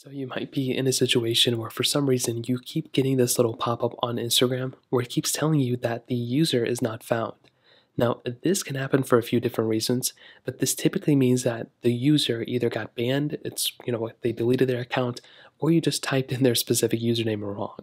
So you might be in a situation where for some reason you keep getting this little pop-up on Instagram where it keeps telling you that the user is not found. Now, this can happen for a few different reasons, but this typically means that the user either got banned, they deleted their account, or you just typed in their specific username wrong.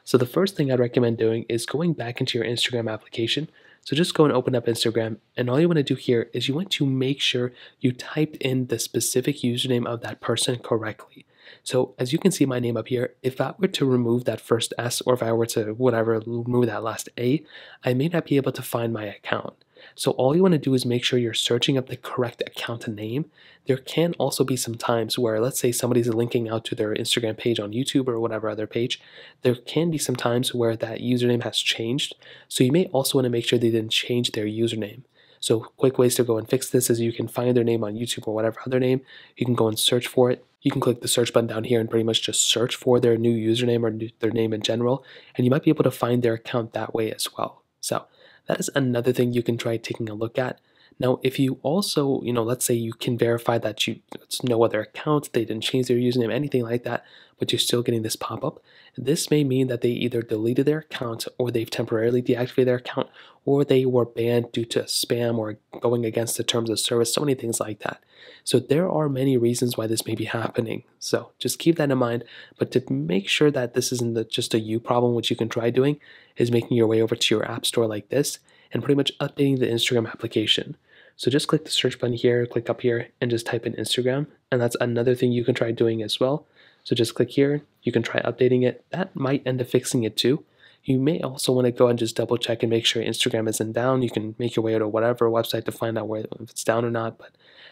So the first thing I'd recommend doing is going back into your Instagram application. So just go and open up Instagram, and all you want to do here is you want to make sure you typed in the specific username of that person correctly. So as you can see my name up here, if I were to remove that first S or if I were to whatever remove that last A, I may not be able to find my account. So all you want to do is make sure you're searching up the correct account name. There can also be some times where, let's say somebody's linking out to their Instagram page on YouTube or whatever other page, there can be some times where that username has changed. So you may also want to make sure they didn't change their username. So quick ways to go and fix this is you can find their name on YouTube or whatever other name. You can go and search for it. You can click the search button down here and pretty much just search for their new username or their name in general, and you might be able to find their account that way as well. So that is another thing you can try taking a look at. Now, if you also, let's say you can verify that it's no other account, they didn't change their username, anything like that, but you're still getting this pop-up, this may mean that they either deleted their account or they've temporarily deactivated their account or they were banned due to spam or going against the terms of service, so many things like that. So there are many reasons why this may be happening. So just keep that in mind. But to make sure that this isn't just a you problem, which you can try doing, is making your way over to your app store like this and pretty much updating the Instagram application. So just click the search button here, click up here, and just type in Instagram. And that's another thing you can try doing as well. So just click here, you can try updating it. That might end up fixing it too. You may also want to go and just double check and make sure Instagram isn't down. You can make your way to whatever website to find out if it's down or not, but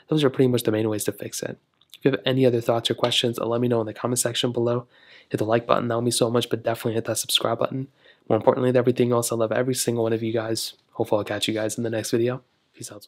those are pretty much the main ways to fix it. If you have any other thoughts or questions, let me know in the comment section below. Hit the like button, that would mean so much, but definitely hit that subscribe button. More importantly than everything else, I love every single one of you guys. Hopefully I'll catch you guys in the next video. Peace out.